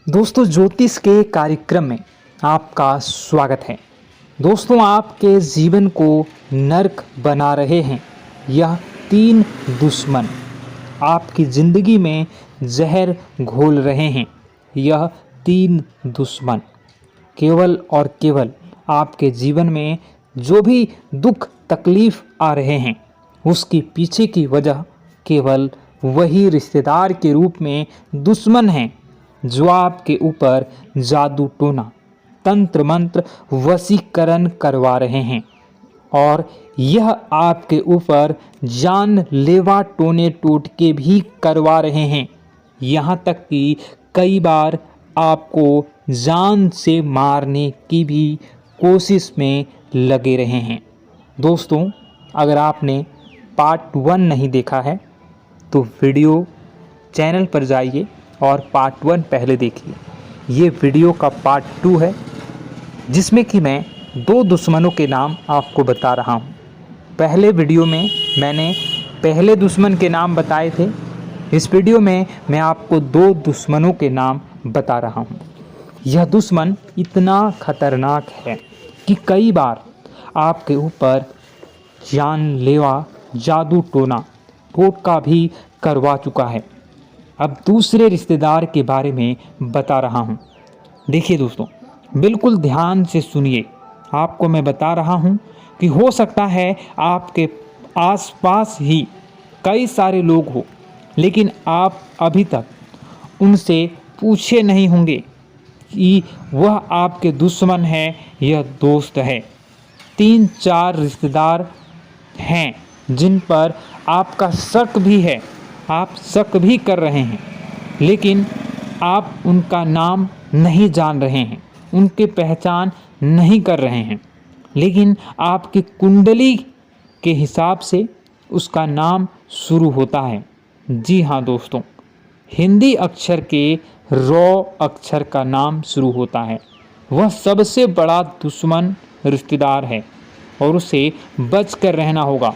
दोस्तों, ज्योतिष के कार्यक्रम में आपका स्वागत है। दोस्तों, आपके जीवन को नर्क बना रहे हैं यह 3 दुश्मन। आपकी ज़िंदगी में जहर घोल रहे हैं यह 3 दुश्मन। केवल और केवल आपके जीवन में जो भी दुख तकलीफ़ आ रहे हैं उसके पीछे की वजह केवल वही रिश्तेदार के रूप में दुश्मन हैं जो आपके ऊपर जादू टोना, तंत्र मंत्र, वशीकरण करवा रहे हैं और यह आपके ऊपर जानलेवा टोने टोटके भी करवा रहे हैं। यहाँ तक कि कई बार आपको जान से मारने की भी कोशिश में लगे रहे हैं। दोस्तों, अगर आपने पार्ट 1 नहीं देखा है तो वीडियो चैनल पर जाइए और पार्ट 1 पहले देखिए। ये वीडियो का पार्ट 2 है जिसमें कि मैं 2 दुश्मनों के नाम आपको बता रहा हूँ। पहले वीडियो में मैंने पहले दुश्मन के नाम बताए थे। इस वीडियो में मैं आपको 2 दुश्मनों के नाम बता रहा हूँ। यह दुश्मन इतना खतरनाक है कि कई बार आपके ऊपर जानलेवा जादू टोना टोटका भी करवा चुका है। अब दूसरे रिश्तेदार के बारे में बता रहा हूँ। देखिए दोस्तों, बिल्कुल ध्यान से सुनिए। आपको मैं बता रहा हूँ कि हो सकता है आपके आसपास ही कई सारे लोग हो, लेकिन आप अभी तक उनसे पूछे नहीं होंगे कि वह आपके दुश्मन है या दोस्त है। 3-4 रिश्तेदार हैं जिन पर आपका शक भी है, आप शक भी कर रहे हैं, लेकिन आप उनका नाम नहीं जान रहे हैं, उनकी पहचान नहीं कर रहे हैं, लेकिन आपकी कुंडली के हिसाब से उसका नाम शुरू होता है। जी हाँ दोस्तों, हिंदी अक्षर के रॉ अक्षर का नाम शुरू होता है। वह सबसे बड़ा दुश्मन रिश्तेदार है और उसे बच कर रहना होगा,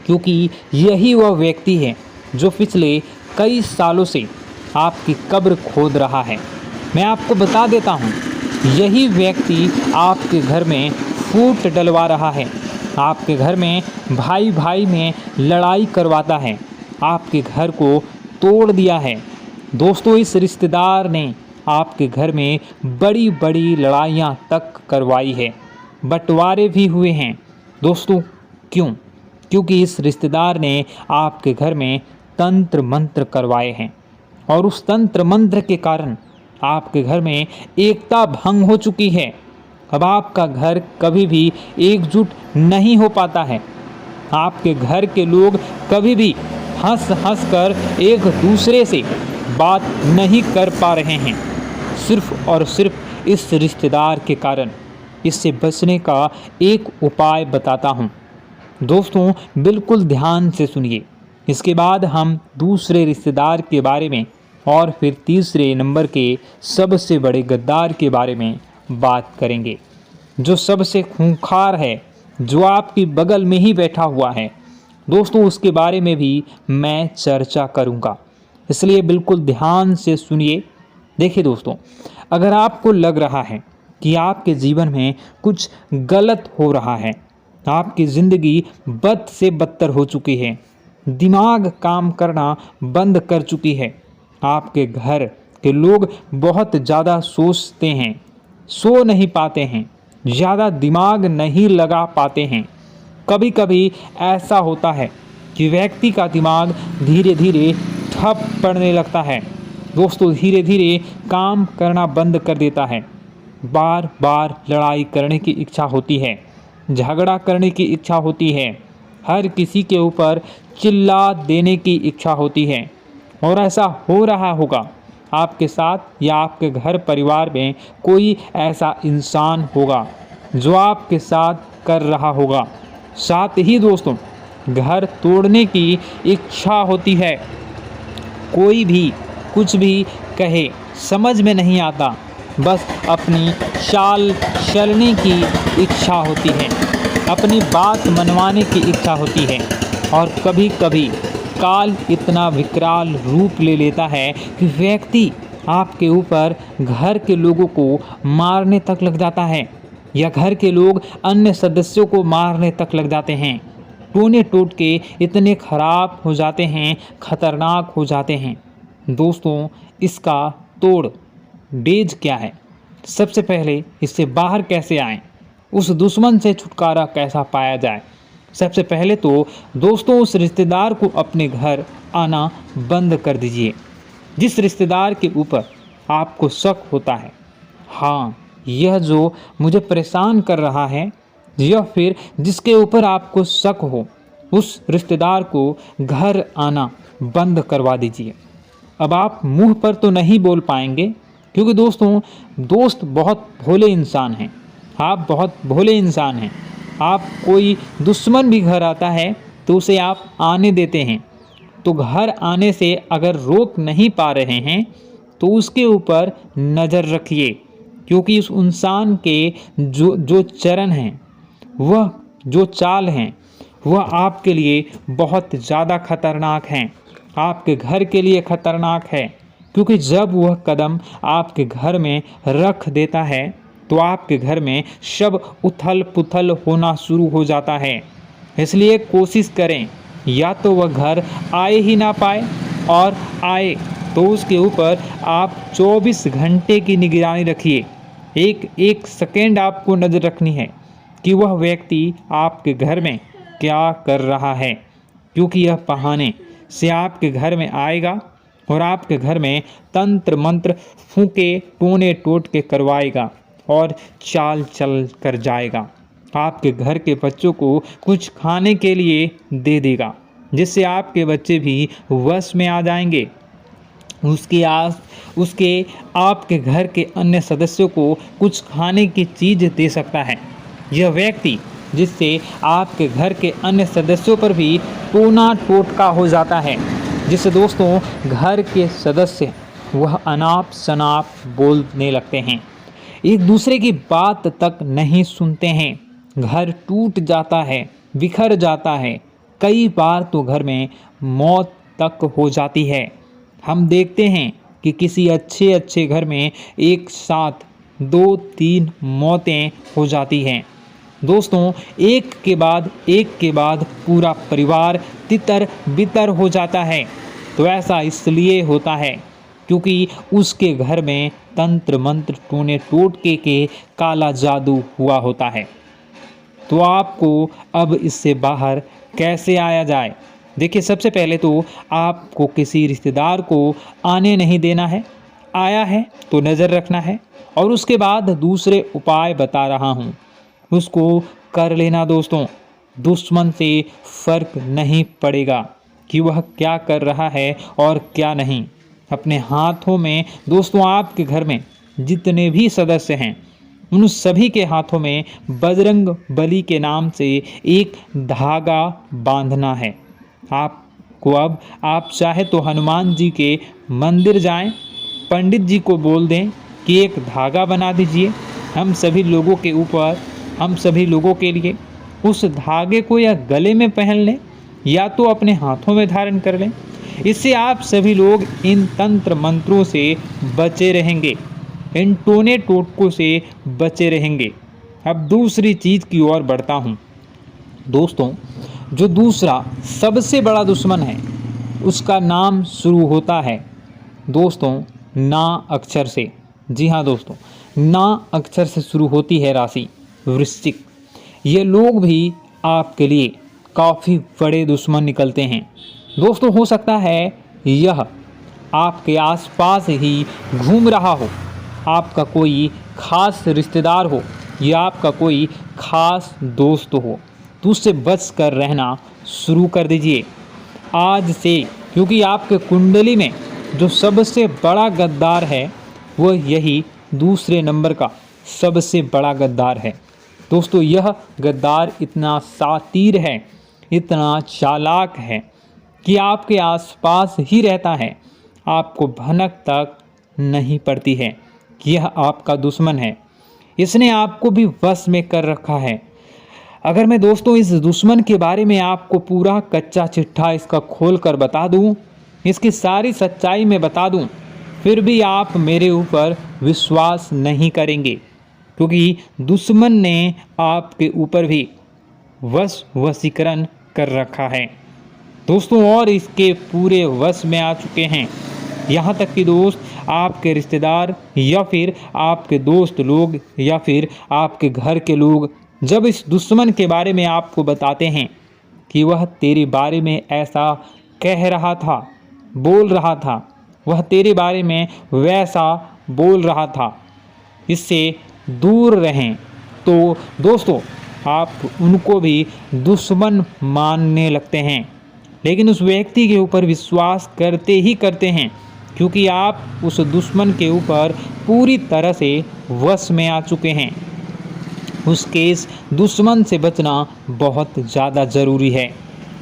क्योंकि यही वह व्यक्ति है जो पिछले कई सालों से आपकी कब्र खोद रहा है। मैं आपको बता देता हूँ, यही व्यक्ति आपके घर में फूट डलवा रहा है, आपके घर में भाई भाई में लड़ाई करवाता है, आपके घर को तोड़ दिया है। दोस्तों, इस रिश्तेदार ने आपके घर में बड़ी बड़ी लड़ाइयाँ तक करवाई है, बंटवारे भी हुए हैं। दोस्तों, क्यों? क्योंकि इस रिश्तेदार ने आपके घर में तंत्र मंत्र करवाए हैं और उस तंत्र मंत्र के कारण आपके घर में एकता भंग हो चुकी है। अब आपका घर कभी भी एकजुट नहीं हो पाता है। आपके घर के लोग कभी भी हंस हंस कर एक दूसरे से बात नहीं कर पा रहे हैं, सिर्फ और सिर्फ इस रिश्तेदार के कारण। इससे बचने का एक उपाय बताता हूँ। दोस्तों, बिल्कुल ध्यान से सुनिए। इसके बाद हम दूसरे रिश्तेदार के बारे में और फिर तीसरे नंबर के सबसे बड़े गद्दार के बारे में बात करेंगे, जो सबसे खूंखार है, जो आपकी बगल में ही बैठा हुआ है। दोस्तों, उसके बारे में भी मैं चर्चा करूंगा, इसलिए बिल्कुल ध्यान से सुनिए। देखिए दोस्तों, अगर आपको लग रहा है कि आपके जीवन में कुछ गलत हो रहा है, आपकी ज़िंदगी बद से बदतर हो चुकी है, दिमाग काम करना बंद कर चुकी है, आपके घर के लोग बहुत ज़्यादा सोचते हैं, सो नहीं पाते हैं, ज़्यादा दिमाग नहीं लगा पाते हैं। कभी कभी ऐसा होता है कि व्यक्ति का दिमाग धीरे धीरे ठप पड़ने लगता है। दोस्तों, धीरे धीरे काम करना बंद कर देता है। बार बार लड़ाई करने की इच्छा होती है, झगड़ा करने की इच्छा होती है, हर किसी के ऊपर चिल्ला देने की इच्छा होती है। और ऐसा हो रहा होगा आपके साथ या आपके घर परिवार में कोई ऐसा इंसान होगा जो आपके साथ कर रहा होगा। साथ ही दोस्तों, घर तोड़ने की इच्छा होती है। कोई भी कुछ भी कहे समझ में नहीं आता, बस अपनी चाल चलने की इच्छा होती है, अपनी बात मनवाने की इच्छा होती है। और कभी कभी काल इतना विकराल रूप ले लेता है कि व्यक्ति आपके ऊपर घर के लोगों को मारने तक लग जाता है, या घर के लोग अन्य सदस्यों को मारने तक लग जाते हैं। टोने टोटके इतने खराब हो जाते हैं, खतरनाक हो जाते हैं। दोस्तों, इसका तोड़ डेज क्या है? सबसे पहले इससे बाहर कैसे आएं? उस दुश्मन से छुटकारा कैसा पाया जाए? सबसे पहले तो दोस्तों, उस रिश्तेदार को अपने घर आना बंद कर दीजिए जिस रिश्तेदार के ऊपर आपको शक होता है। हाँ, यह जो मुझे परेशान कर रहा है, या फिर जिसके ऊपर आपको शक हो, उस रिश्तेदार को घर आना बंद करवा दीजिए। अब आप मुंह पर तो नहीं बोल पाएंगे, क्योंकि दोस्तों, दोस्त बहुत भोले इंसान हैं। आप बहुत भोले इंसान हैं। आप कोई दुश्मन भी घर आता है तो उसे आप आने देते हैं। तो घर आने से अगर रोक नहीं पा रहे हैं तो उसके ऊपर नज़र रखिए, क्योंकि उस इंसान के जो चरण हैं, वह जो चाल हैं, वह आपके लिए बहुत ज़्यादा खतरनाक हैं। आपके घर के लिए खतरनाक है, क्योंकि जब वह कदम आपके घर में रख देता है तो आपके घर में सब उथल पुथल होना शुरू हो जाता है। इसलिए कोशिश करें, या तो वह घर आए ही ना पाए, और आए तो उसके ऊपर आप 24 घंटे की निगरानी रखिए। एक एक सेकेंड आपको नज़र रखनी है कि वह व्यक्ति आपके घर में क्या कर रहा है, क्योंकि यह बहाने से आपके घर में आएगा और आपके घर में तंत्र मंत्र फूके टोने टोटके करवाएगा और चाल चल कर जाएगा। आपके घर के बच्चों को कुछ खाने के लिए दे देगा, जिससे आपके बच्चे भी वश में आ जाएंगे। उसके आपके घर के अन्य सदस्यों को कुछ खाने की चीज़ दे सकता है। यह व्यक्ति जिससे आपके घर के अन्य सदस्यों पर भी टोना टोटका हो जाता है, जिससे दोस्तों घर के सदस्य वह अनाप शनाप बोलने लगते हैं, एक दूसरे की बात तक नहीं सुनते हैं। घर टूट जाता है, बिखर जाता है। कई बार तो घर में मौत तक हो जाती है। हम देखते हैं कि किसी अच्छे घर में एक साथ 2-3 मौतें हो जाती हैं। दोस्तों, एक के बाद पूरा परिवार तितर बितर हो जाता है। तो ऐसा इसलिए होता है क्योंकि उसके घर में तंत्र मंत्र टोने टोटके के काला जादू हुआ होता है। तो आपको अब इससे बाहर कैसे आया जाए? देखिए, सबसे पहले तो आपको किसी रिश्तेदार को आने नहीं देना है। आया है तो नज़र रखना है, और उसके बाद दूसरे उपाय बता रहा हूँ, उसको कर लेना। दोस्तों, दुश्मन से फ़र्क नहीं पड़ेगा कि वह क्या कर रहा है और क्या नहीं। अपने हाथों में दोस्तों, आपके घर में जितने भी सदस्य हैं, उन सभी के हाथों में बजरंग बली के नाम से एक धागा बांधना है। आपको अब आप चाहे तो हनुमान जी के मंदिर जाएं, पंडित जी को बोल दें कि एक धागा बना दीजिए हम सभी लोगों के ऊपर, हम सभी लोगों के लिए। उस धागे को या गले में पहन लें या तो अपने हाथों में धारण कर लें। इससे आप सभी लोग इन तंत्र मंत्रों से बचे रहेंगे, इन टोने टोटकों से बचे रहेंगे। अब दूसरी चीज़ की ओर बढ़ता हूँ। दोस्तों, जो दूसरा सबसे बड़ा दुश्मन है, उसका नाम शुरू होता है दोस्तों ना अक्षर से। जी हाँ दोस्तों, ना अक्षर से शुरू होती है राशि वृश्चिक। ये लोग भी आपके लिए काफ़ी बड़े दुश्मन निकलते हैं। दोस्तों, हो सकता है यह आपके आसपास ही घूम रहा हो, आपका कोई खास रिश्तेदार हो या आपका कोई खास दोस्त हो, तो उससे बच कर रहना शुरू कर दीजिए आज से, क्योंकि आपके कुंडली में जो सबसे बड़ा गद्दार है वह यही दूसरे नंबर का सबसे बड़ा गद्दार है। दोस्तों, यह गद्दार इतना शातिर है, इतना चालाक है कि आपके आसपास ही रहता है, आपको भनक तक नहीं पड़ती है कि यह आपका दुश्मन है। इसने आपको भी वश में कर रखा है। अगर मैं दोस्तों इस दुश्मन के बारे में आपको पूरा कच्चा चिट्ठा इसका खोल कर बता दूं, इसकी सारी सच्चाई में बता दूं, फिर भी आप मेरे ऊपर विश्वास नहीं करेंगे, क्योंकि दुश्मन ने आपके ऊपर भी वशीकरण कर रखा है दोस्तों, और इसके पूरे वश में आ चुके हैं। यहाँ तक कि दोस्त, आपके रिश्तेदार या फिर आपके दोस्त लोग या फिर आपके घर के लोग जब इस दुश्मन के बारे में आपको बताते हैं कि वह तेरे बारे में ऐसा कह रहा था, बोल रहा था, वह तेरे बारे में वैसा बोल रहा था, इससे दूर रहें, तो दोस्तों आप उनको भी दुश्मन मानने लगते हैं, लेकिन उस व्यक्ति के ऊपर विश्वास करते ही करते हैं, क्योंकि आप उस दुश्मन के ऊपर पूरी तरह से वश में आ चुके हैं। उसके इस दुश्मन से बचना बहुत ज़्यादा ज़रूरी है,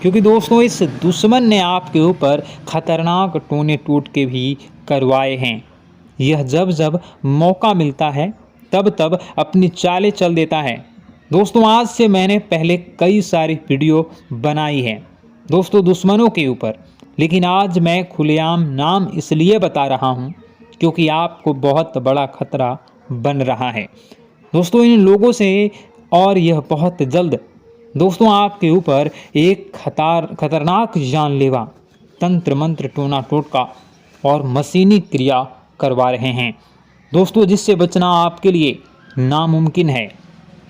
क्योंकि दोस्तों इस दुश्मन ने आपके ऊपर खतरनाक टोने टोटके भी करवाए हैं। यह जब जब मौका मिलता है तब तब अपनी चालें चल देता है। दोस्तों आज से मैंने पहले कई सारी वीडियो बनाई है दोस्तों दुश्मनों के ऊपर, लेकिन आज मैं खुलेआम नाम इसलिए बता रहा हूं क्योंकि आपको बहुत बड़ा खतरा बन रहा है दोस्तों इन लोगों से, और यह बहुत जल्द दोस्तों आपके ऊपर एक खतरनाक जानलेवा तंत्र मंत्र टोना टोटका और मशीनी क्रिया करवा रहे हैं दोस्तों, जिससे बचना आपके लिए नामुमकिन है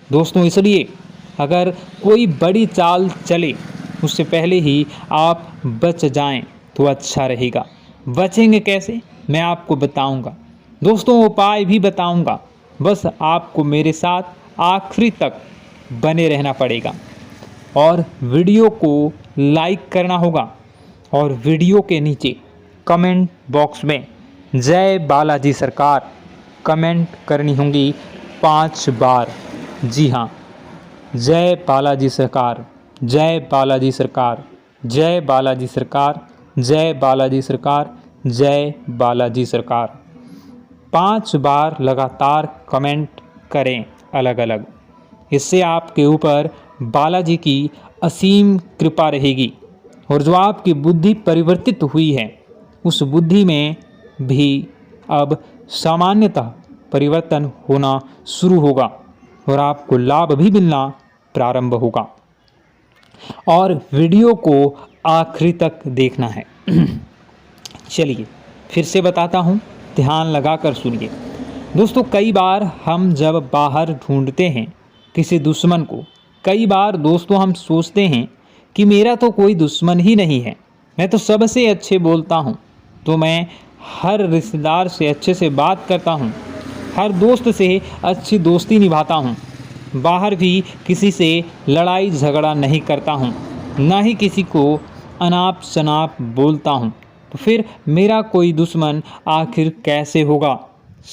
दोस्तों। इसलिए अगर कोई बड़ी चाल चले उससे पहले ही आप बच जाएं तो अच्छा रहेगा। बचेंगे कैसे मैं आपको बताऊंगा दोस्तों, उपाय भी बताऊंगा, बस आपको मेरे साथ आखिरी तक बने रहना पड़ेगा और वीडियो को लाइक करना होगा और वीडियो के नीचे कमेंट बॉक्स में जय बालाजी सरकार कमेंट करनी होंगी 5 बार। जी हाँ, जय बालाजी सरकार, जय बालाजी सरकार, जय बालाजी सरकार, जय बालाजी सरकार, जय बालाजी सरकार 5 बार लगातार कमेंट करें अलग अलग। इससे आपके ऊपर बालाजी की असीम कृपा रहेगी और जो आपकी बुद्धि परिवर्तित हुई है उस बुद्धि में भी अब सामान्यतः परिवर्तन होना शुरू होगा और आपको लाभ भी मिलना प्रारंभ होगा। और वीडियो को आखिरी तक देखना है। चलिए फिर से बताता हूँ, ध्यान लगाकर सुनिए दोस्तों। कई बार हम जब बाहर ढूंढते हैं किसी दुश्मन को, कई बार दोस्तों हम सोचते हैं कि मेरा तो कोई दुश्मन ही नहीं है, मैं तो सबसे अच्छे बोलता हूँ, तो मैं हर रिश्तेदार से अच्छे से बात करता हूँ, हर दोस्त से अच्छी दोस्ती निभाता हूँ, बाहर भी किसी से लड़ाई झगड़ा नहीं करता हूँ, ना ही किसी को अनाप शनाप बोलता हूँ, तो फिर मेरा कोई दुश्मन आखिर कैसे होगा।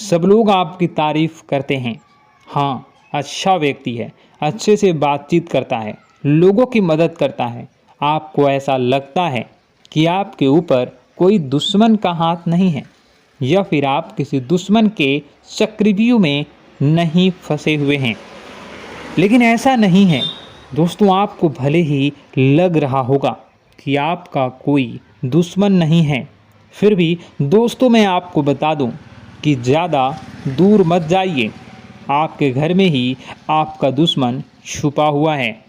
सब लोग आपकी तारीफ करते हैं, हाँ अच्छा व्यक्ति है, अच्छे से बातचीत करता है, लोगों की मदद करता है। आपको ऐसा लगता है कि आपके ऊपर कोई दुश्मन का हाथ नहीं है या फिर आप किसी दुश्मन के चक्रव्यूह में नहीं फंसे हुए हैं, लेकिन ऐसा नहीं है दोस्तों। आपको भले ही लग रहा होगा कि आपका कोई दुश्मन नहीं है, फिर भी दोस्तों मैं आपको बता दूं कि ज़्यादा दूर मत जाइए। आपके घर में ही आपका दुश्मन छुपा हुआ है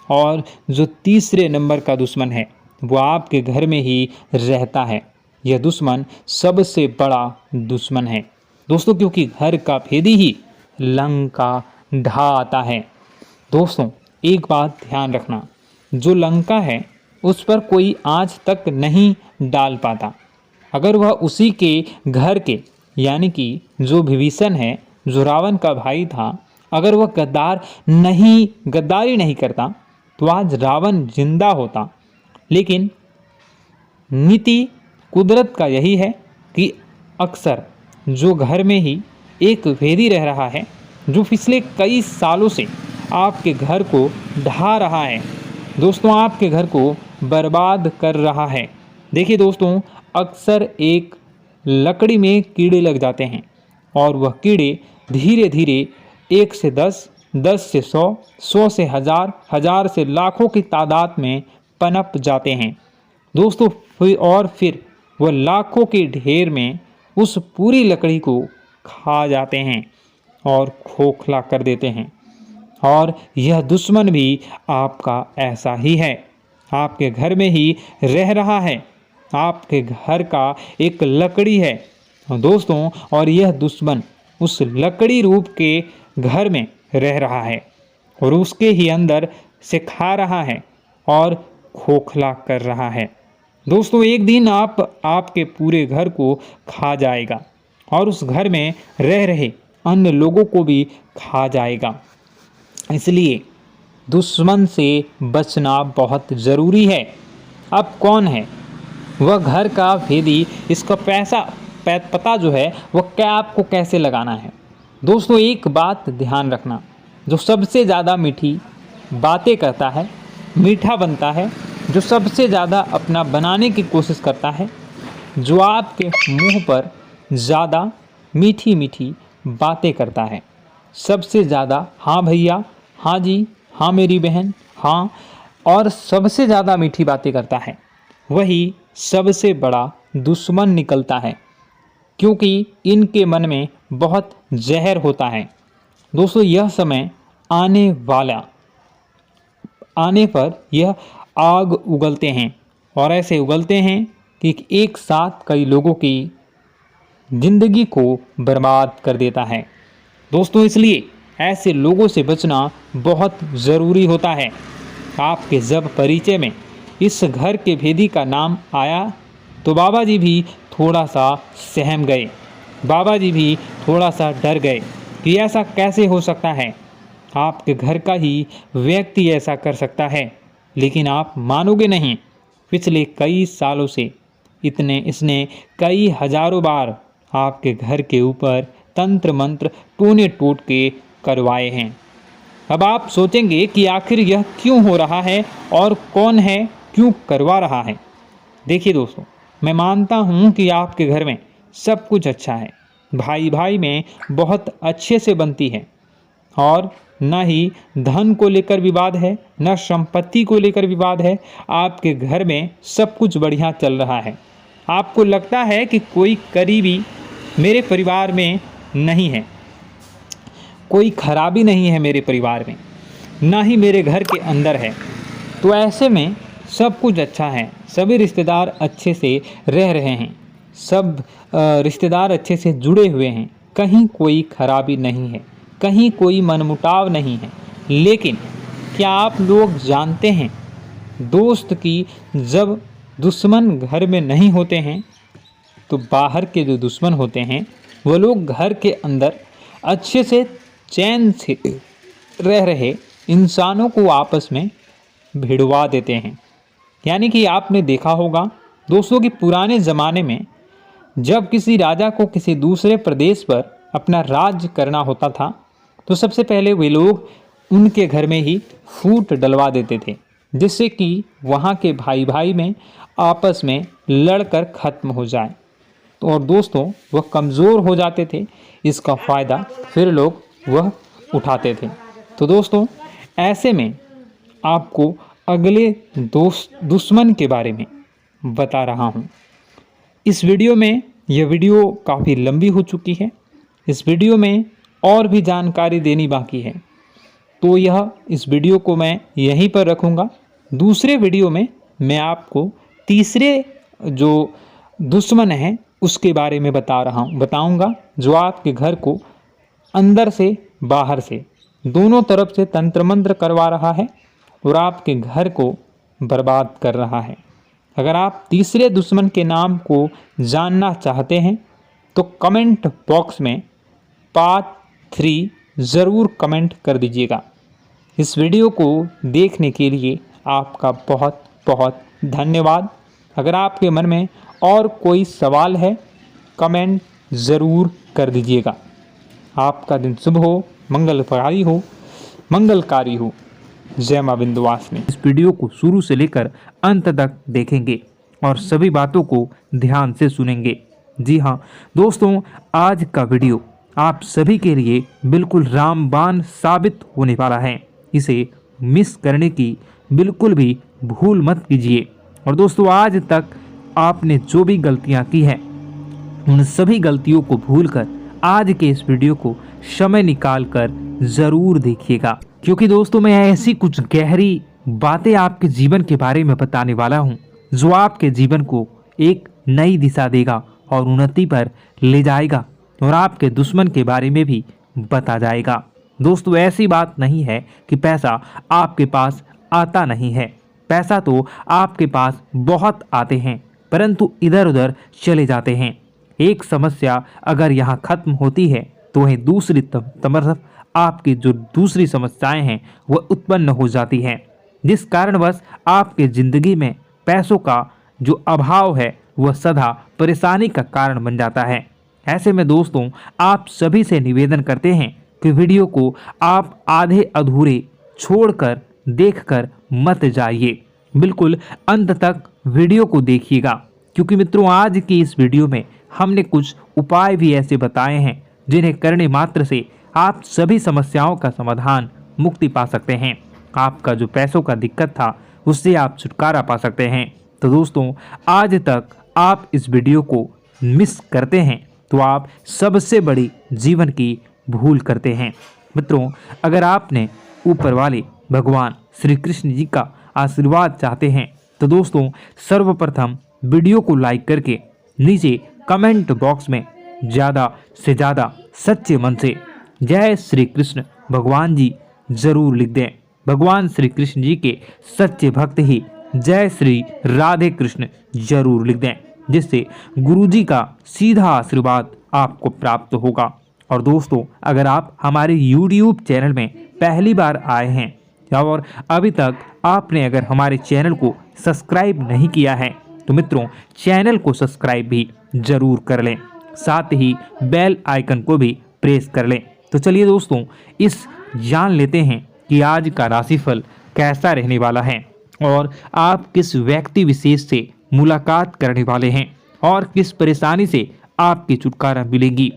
और जो तीसरे नंबर का दुश्मन है वो आपके घर में ही रहता है। यह दुश्मन सबसे बड़ा दुश्मन है दोस्तों, क्योंकि घर का भेदी ही लंका ढा आता है। दोस्तों एक बात ध्यान रखना, जो लंका है उस पर कोई आज तक नहीं डाल पाता। अगर वह उसी के घर के यानी कि जो विभीषण है, जो रावण का भाई था, अगर वह गद्दारी नहीं करता तो आज रावण जिंदा होता। लेकिन नीति कुदरत का यही है कि अक्सर जो घर में ही एक भेदी रह रहा है, जो पिछले कई सालों से आपके घर को ढा रहा है दोस्तों, आपके घर को बर्बाद कर रहा है। देखिए दोस्तों, अक्सर एक लकड़ी में कीड़े लग जाते हैं और वह कीड़े धीरे धीरे 1 से 10, 10 से 100, 100 से 1000, 1000 से लाखों की तादाद में पनप जाते हैं दोस्तों। फिर वह लाखों के ढेर में उस पूरी लकड़ी को खा जाते हैं और खोखला कर देते हैं। और यह दुश्मन भी आपका ऐसा ही है, आपके घर में ही रह रहा है, आपके घर का एक लकड़ी है दोस्तों। और यह दुश्मन उस लकड़ी रूप के घर में रह रहा है और उसके ही अंदर से खा रहा है और खोखला कर रहा है। दोस्तों एक दिन आपके पूरे घर को खा जाएगा और उस घर में रह रहे अन्य लोगों को भी खा जाएगा। इसलिए दुश्मन से बचना बहुत ज़रूरी है। अब कौन है वह घर का भेदी, इसका पता जो है वह क्या आपको कैसे लगाना है। दोस्तों एक बात ध्यान रखना, जो सबसे ज़्यादा मीठी बातें करता है, मीठा बनता है, जो सबसे ज़्यादा अपना बनाने की कोशिश करता है, जो आपके मुंह पर ज़्यादा मीठी मीठी बातें करता है, सबसे ज़्यादा हाँ भैया, हाँ जी, हाँ मेरी बहन, हाँ, और सबसे ज़्यादा मीठी बातें करता है, वही सबसे बड़ा दुश्मन निकलता है, क्योंकि इनके मन में बहुत जहर होता है। दोस्तों यह समय आने पर यह आग उगलते हैं और ऐसे उगलते हैं कि एक साथ कई लोगों की जिंदगी को बर्बाद कर देता है। दोस्तों इसलिए ऐसे लोगों से बचना बहुत ज़रूरी होता है। आपके जब परिचय में इस घर के भेदी का नाम आया तो बाबा जी भी थोड़ा सा सहम गए, बाबा जी भी थोड़ा सा डर गए कि ऐसा कैसे हो सकता है, आपके घर का ही व्यक्ति ऐसा कर सकता है। लेकिन आप मानोगे नहीं, पिछले कई सालों से इसने कई हजारों बार आपके घर के ऊपर तंत्र मंत्र टोने टोट के करवाए हैं। अब आप सोचेंगे कि आखिर यह क्यों हो रहा है और कौन है, क्यों करवा रहा है। देखिए दोस्तों, मैं मानता हूँ कि आपके घर में सब कुछ अच्छा है, भाई भाई में बहुत अच्छे से बनती है और न ही धन को लेकर विवाद है, न संपत्ति को लेकर विवाद है। आपके घर में सब कुछ बढ़िया चल रहा है। आपको लगता है कि कोई करीबी मेरे परिवार में नहीं है, कोई खराबी नहीं है मेरे परिवार में, ना ही मेरे घर के अंदर है। तो ऐसे में सब कुछ अच्छा है, सभी रिश्तेदार अच्छे से रह रहे हैं, सब रिश्तेदार अच्छे से जुड़े हुए हैं, कहीं कोई खराबी नहीं है, कहीं कोई मनमुटाव नहीं है। लेकिन क्या आप लोग जानते हैं दोस्त कि जब दुश्मन घर में नहीं होते हैं तो बाहर के जो दुश्मन होते हैं वो लोग घर के अंदर अच्छे से चैन से रह रहे इंसानों को आपस में भिड़वा देते हैं। यानी कि आपने देखा होगा दोस्तों कि पुराने ज़माने में जब किसी राजा को किसी दूसरे प्रदेश पर अपना राज्य करना होता था तो सबसे पहले वे लोग उनके घर में ही फूट डलवा देते थे, जिससे कि वहाँ के भाई भाई में आपस में लड़कर ख़त्म हो जाए। तो और दोस्तों वह कमज़ोर हो जाते थे, इसका फ़ायदा फिर लोग वह उठाते थे। तो दोस्तों ऐसे में आपको अगले दुश्मन के बारे में बता रहा हूँ। इस वीडियो में यह वीडियो काफ़ी लंबी हो चुकी है, इस वीडियो में और भी जानकारी देनी बाकी है, तो इस वीडियो को मैं यहीं पर रखूँगा। दूसरे वीडियो में मैं आपको तीसरे जो दुश्मन है उसके बारे में बताऊँगा, जो आपके घर को अंदर से बाहर से दोनों तरफ से तंत्र मंत्र करवा रहा है और आपके घर को बर्बाद कर रहा है। अगर आप तीसरे दुश्मन के नाम को जानना चाहते हैं तो कमेंट बॉक्स में पार्ट 3 ज़रूर कमेंट कर दीजिएगा। इस वीडियो को देखने के लिए आपका बहुत बहुत धन्यवाद। अगर आपके मन में और कोई सवाल है कमेंट ज़रूर कर दीजिएगा। आपका दिन शुभ हो, मंगलकारी हो। जय मां विंध्यवासिनी। इस वीडियो को शुरू से लेकर अंत तक देखेंगे और सभी बातों को ध्यान से सुनेंगे। जी हाँ दोस्तों, आज का वीडियो आप सभी के लिए बिल्कुल रामबाण साबित होने वाला है। इसे मिस करने की बिल्कुल भी भूल मत कीजिए। और दोस्तों आज तक आपने जो भी गलतियां की हैं उन सभी गलतियों को भूलकर आज के इस वीडियो को समय निकाल कर ज़रूर देखिएगा, क्योंकि दोस्तों मैं ऐसी कुछ गहरी बातें आपके जीवन के बारे में बताने वाला हूँ जो आपके जीवन को एक नई दिशा देगा और उन्नति पर ले जाएगा और आपके दुश्मन के बारे में भी बता जाएगा। दोस्तों ऐसी बात नहीं है कि पैसा आपके पास आता नहीं है। पैसा तो आपके पास बहुत आते हैं, परंतु इधर उधर चले जाते हैं। एक समस्या अगर यहाँ खत्म होती है तो वहीं दूसरी तरफ आपकी जो दूसरी समस्याएं हैं वह उत्पन्न हो जाती हैं, जिस कारणवश आपके ज़िंदगी में पैसों का जो अभाव है वह सदा परेशानी का कारण बन जाता है। ऐसे में दोस्तों आप सभी से निवेदन करते हैं कि वीडियो को आप आधे अधूरे छोड़कर देखकर मत जाइए, बिल्कुल अंत तक वीडियो को देखिएगा, क्योंकि मित्रों आज की इस वीडियो में हमने कुछ उपाय भी ऐसे बताए हैं जिन्हें करने मात्र से आप सभी समस्याओं का समाधान मुक्ति पा सकते हैं। आपका जो पैसों का दिक्कत था उससे आप छुटकारा पा सकते हैं। तो दोस्तों आज तक आप इस वीडियो को मिस करते हैं तो आप सबसे बड़ी जीवन की भूल करते हैं। मित्रों अगर आपने ऊपर वाले भगवान श्री कृष्ण जी का आशीर्वाद चाहते हैं तो दोस्तों सर्वप्रथम वीडियो को लाइक करके नीचे कमेंट बॉक्स में ज़्यादा से ज़्यादा सच्चे मन से जय श्री कृष्ण भगवान जी जरूर लिख दें। भगवान श्री कृष्ण जी के सच्चे भक्त ही जय श्री राधे कृष्ण जरूर लिख दें, जिससे गुरु जी का सीधा आशीर्वाद आपको प्राप्त होगा। और दोस्तों अगर आप हमारे YouTube चैनल में पहली बार आए हैं और अभी तक आपने अगर हमारे चैनल को सब्सक्राइब नहीं किया है तो मित्रों चैनल को सब्सक्राइब भी जरूर कर लें, साथ ही बेल आइकन को भी प्रेस कर लें। तो चलिए दोस्तों इस जान लेते हैं कि आज का राशिफल कैसा रहने वाला है और आप किस व्यक्ति विशेष से मुलाकात करने वाले हैं और किस परेशानी से आपकी छुटकारा मिलेगी,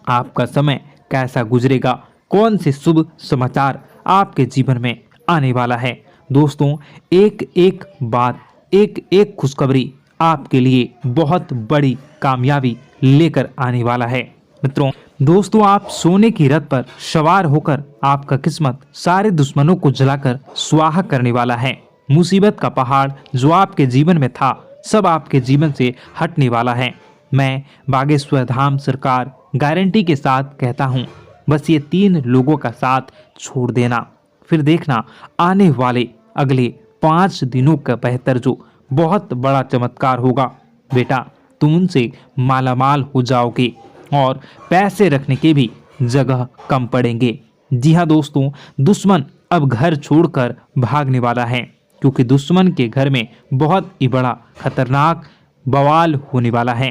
आपका समय कैसा गुजरेगा, कौन से शुभ समाचार आपके जीवन में आने वाला है। दोस्तों एक एक बात, एक एक खुशखबरी आपके लिए बहुत बड़ी कामयाबी लेकर आने वाला है। मित्रों दोस्तों आप सोने की रथ पर सवार होकर आपका किस्मत सारे दुश्मनों को जलाकर स्वाहा करने वाला है। मुसीबत का पहाड़ जो आपके जीवन में था सब आपके जीवन से हटने वाला है। मैं बागेश्वर धाम सरकार गारंटी के साथ कहता हूँ, बस ये 3 लोगों का साथ छोड़ देना, फिर देखना आने वाले अगले 5 दिनों का बेहतर जो बहुत बड़ा चमत्कार होगा। बेटा तुम उनसे मालामाल हो जाओगे और पैसे रखने के भी जगह कम पड़ेंगे। जी हाँ दोस्तों दुश्मन अब घर छोड़कर भागने वाला है, क्योंकि दुश्मन के घर में बहुत ही बड़ा खतरनाक बवाल होने वाला है।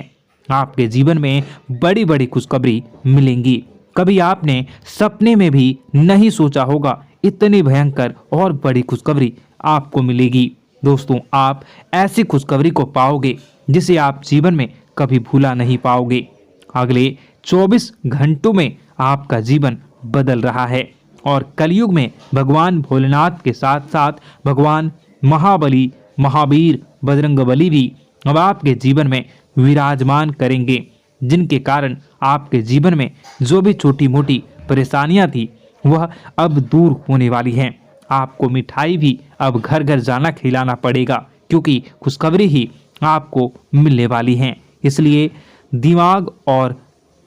आपके जीवन में बड़ी बड़ी खुशखबरी मिलेंगी। कभी आपने सपने में भी नहीं सोचा होगा इतनी भयंकर और बड़ी खुशखबरी आपको मिलेगी। दोस्तों आप ऐसी खुशखबरी को पाओगे जिसे आप जीवन में कभी भूला नहीं पाओगे। अगले 24 घंटों में आपका जीवन बदल रहा है और कलयुग में भगवान भोलेनाथ के साथ साथ भगवान महाबली, महावीर, बजरंगबली भी अब आपके जीवन में विराजमान करेंगे, जिनके कारण आपके जीवन में जो भी छोटी मोटी परेशानियां थी वह अब दूर होने वाली हैं। आपको मिठाई भी अब घर घर जाना खिलाना पड़ेगा, क्योंकि खुशखबरी ही आपको मिलने वाली हैं। इसलिए दिमाग और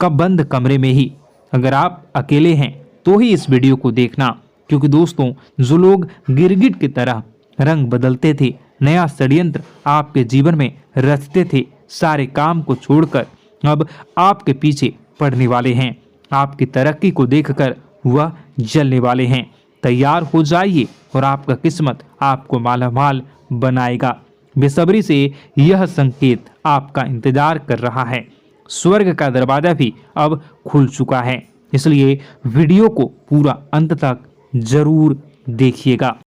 बंद कमरे में ही अगर आप अकेले हैं तो ही इस वीडियो को देखना, क्योंकि दोस्तों जो लोग गिरगिट की तरह रंग बदलते थे, नया षड्यंत्र आपके जीवन में रचते थे, सारे काम को छोड़कर अब आपके पीछे पड़ने वाले हैं। आपकी तरक्की को देखकर वह जलने वाले हैं। तैयार हो जाइए और आपका किस्मत आपको मालामाल बनाएगा। बेसब्री से यह संकेत आपका इंतजार कर रहा है। स्वर्ग का दरवाजा भी अब खुल चुका है, इसलिए वीडियो को पूरा अंत तक जरूर देखिएगा।